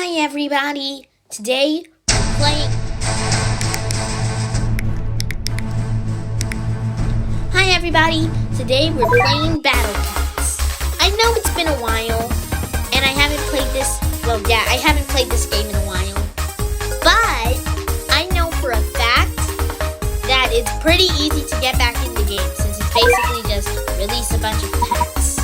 Hi everybody! Today we're playing... Hi everybody! Today we're playing Battle Cats. I know it's been a while, and I haven't played this... Well, yeah, I haven't played this game in a while. But I know for a fact that it's pretty easy to get back in the game, since it's basically just release a bunch of pets.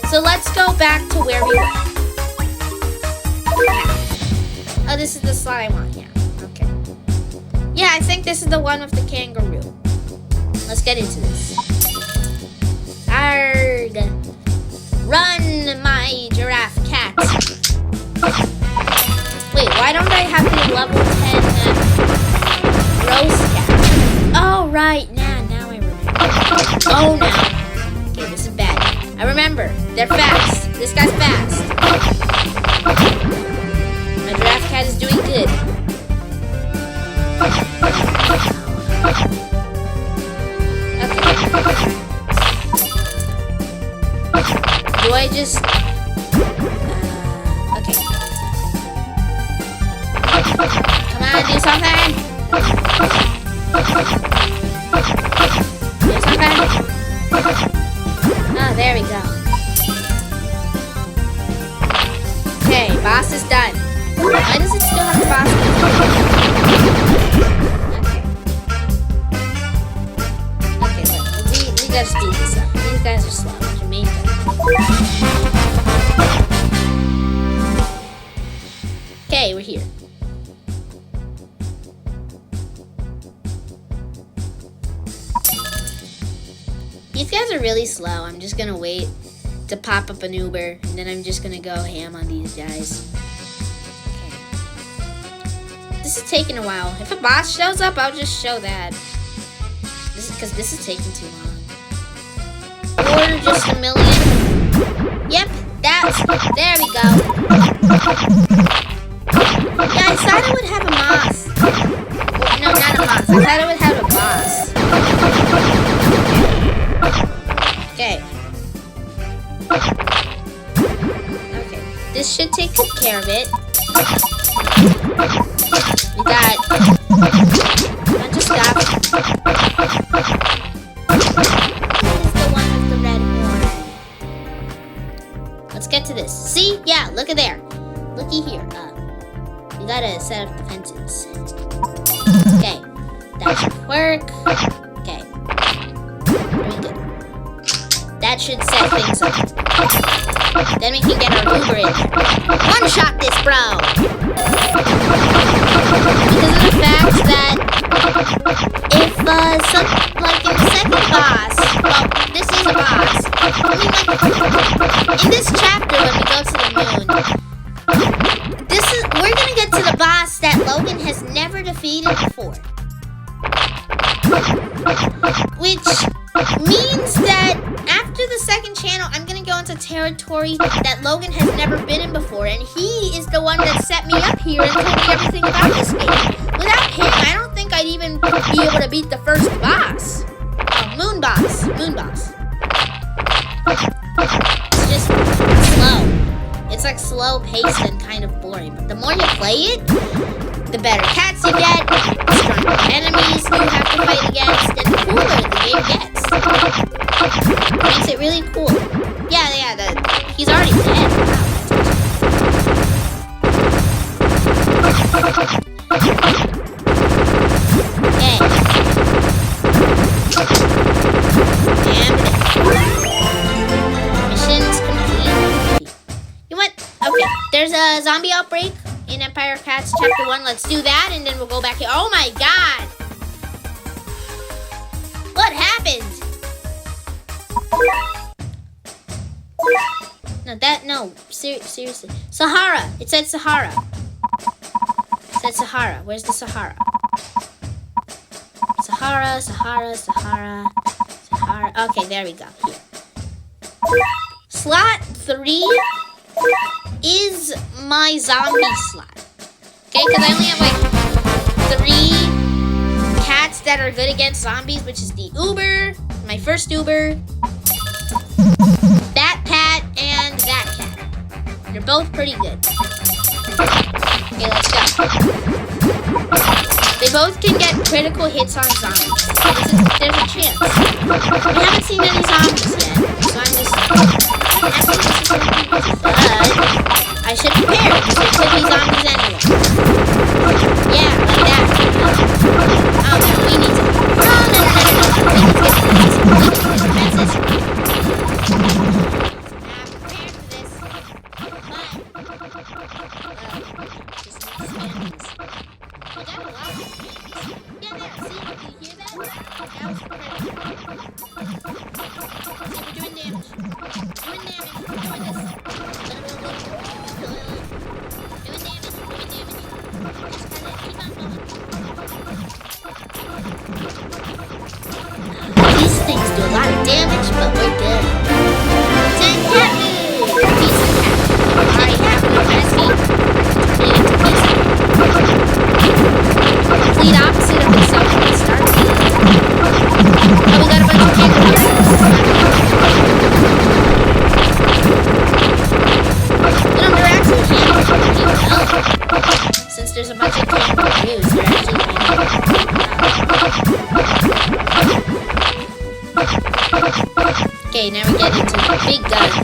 So let's go back to where we were. Oh, this is the slot I want, yeah. Okay. Yeah, I think this is the one with the kangaroo. Let's get into this. Arrgh. Run, my giraffe cat. Wait, why don't I have the level 10 roast cat? Oh, right. Now I remember. Oh, no. Okay, this is bad. I remember. They're fast. This guy's fast. My giraffe cat is doing good. Okay. Do I just... okay. Come on, do something! Do something! Oh, there we go. Okay, boss is done. Why does it still have the boss? Okay, we gotta speed this up. These guys are slow. Jamaica. Okay, we're here. These guys are really slow. I'm just gonna wait to pop up an Uber, and then I'm just gonna go ham on these guys. This is taking a while. If a boss shows up, I'll just show that. This is because this is taking too long. Or just a million. Yep, there we go. Yeah, I thought it would have a boss. No, not a boss. I thought it would have a boss. Okay. Okay. This should take care of it. We got a bunch of stuff. This is the one with the red horn. Let's get to this. See? Yeah, look at there. Looky here. We gotta set up defenses. Okay. That should work. Okay. Very good. That should set things up. Then we can get our Uber in there. One-shot this, bro! Because of the fact that if, like in the second boss, well, this is a boss. I mean, like, in this chapter when we go to the moon, we're gonna get to the boss that Logan has never defeated before. Which means that after the second channel, I'm gonna go into territory that Logan has never been in before, and he is the one that set me up here and told me everything about this game. Without him, I don't think I'd even be able to beat the first boss. Oh, Moon Boss. It's just slow. It's like slow paced and kind of boring. But the more you play it, the better cats you get, the stronger enemies you have to fight against, and the cooler the game gets. It makes it really cool. Yeah, he's already dead. Okay. And mission's complete. You know what? Okay, there's a zombie outbreak in Empire Cats Chapter 1. Let's do that, and then we'll go back here. Oh my god! What happened? No, seriously. Sahara! It said Sahara. It said Sahara. Where's the Sahara? Sahara. Okay, there we go. Here. Slot 3 is my zombie slot. Okay, because I only have like 3 cats that are good against zombies, which is the Uber, my first Uber, that cat, and that cat. They're both pretty good. Okay, let's go. They both can get critical hits on zombies. There's a chance. We haven't seen any zombies yet, so I'm just... But I should prepare, because there could be zombies anyway. Yeah, like that. Oh, no, we need to... No. We need to get defenses. These things do a lot of damage, but we're good. 10 cat food! Piece of cat. Alright, cat food, messy. Turn it into pieces. Complete opposite of the summon that starts. Oh, we got a bunch of kangaroos. You know, they're actually handling pretty well. Since there's a bunch of kangaroos, they're actually Okay, now we get into the big guns.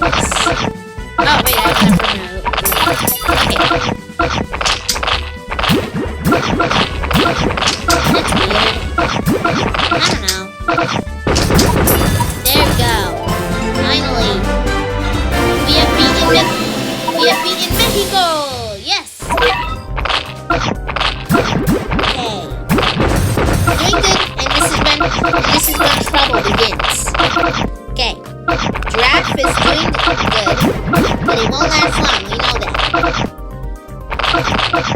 Oh, wait, I have a remote. Okay. That's weird. I don't know. There we go. Finally. We have beaten Mexico! Yes! Okay. Doing good, and this is when trouble begins. Okay. Giraffe is doing good, but it won't last long, we know that.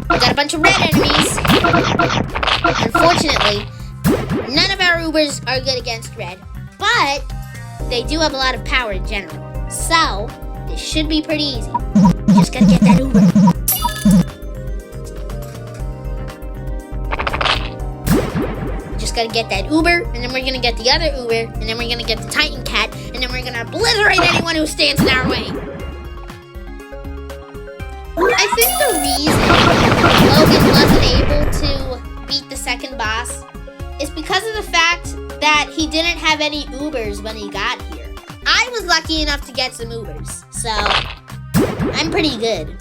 We got a bunch of red enemies. Unfortunately, none of our Ubers are good against red, but they do have a lot of power in general. So, this should be pretty easy. Just gotta get that Uber. Just gotta get that Uber, and then we're gonna get the other Uber, and then we're gonna get the Titan Cat, and then we're gonna obliterate anyone who stands in our way. I think the reason Logan wasn't able to beat the second boss is because of the fact that he didn't have any Ubers when he got here. I was lucky enough to get some Ubers, so I'm pretty good.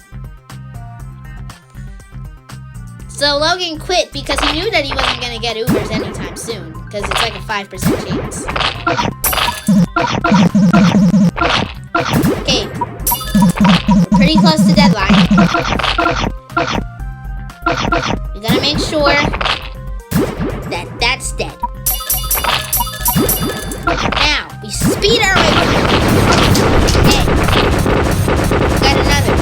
So Logan quit because he knew that he wasn't going to get Ubers anytime soon, because it's like a 5% chance. Okay, pretty close to deadline. We gotta make sure that that's dead. Now, we speed our way through. Okay, got another.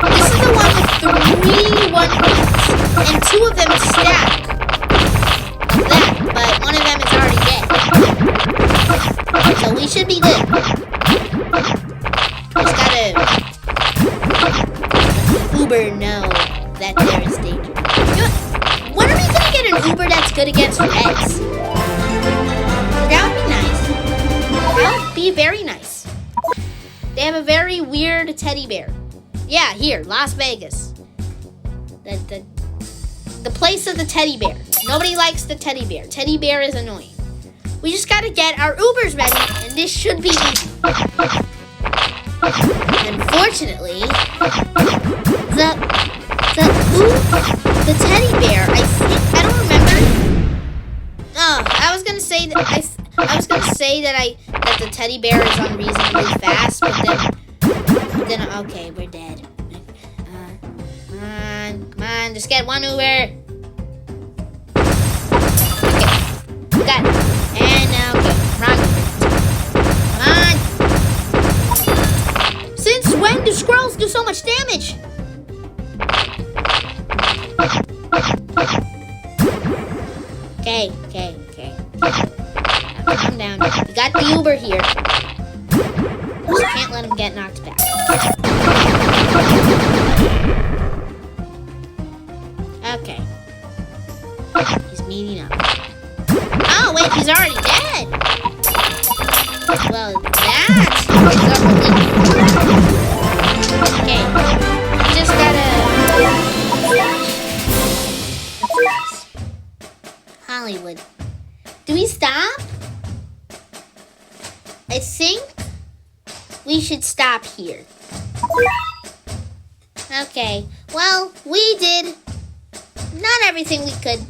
This is the one with 3 1-hits, and 2 of them stack like that, but one of them is already dead. So we should be good. Just gotta Uber know that there is danger. When are we gonna get an Uber that's good against Reds? That would be nice. That would be very nice. They have a very weird teddy bear. Yeah, here, Las Vegas. The place of the teddy bear. Nobody likes the teddy bear. Teddy bear is annoying. We just gotta get our Ubers ready, and this should be easy. Unfortunately, the teddy bear, I don't remember. Oh, I was gonna say that the teddy bear is unreasonably fast, but then okay, we're dead. Come on, just get one Uber. Okay, got it. And now, okay, wrong Uber. Come on. Since when do squirrels do so much damage? Okay. Now, calm down. We got the Uber here. We can't let him get knocked back. Okay. He's meeting up. Oh, wait, he's already dead. Well, that's a relief. Okay. stop here. Okay, well, we did not everything we could.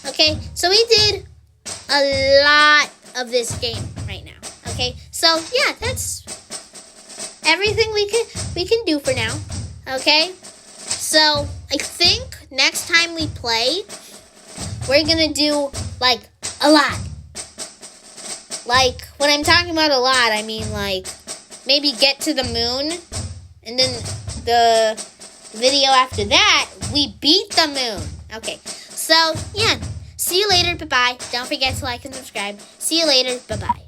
Okay, so we did a lot of this game right now. Okay, so yeah, that's everything we can do for now. Okay, so I think next time we play, we're gonna do like a lot. Like when I'm talking about a lot, I mean like maybe get to the moon, and then the video after that, we beat the moon. Okay, so yeah, see you later. Bye bye. Don't forget to like and subscribe. See you later. Bye bye.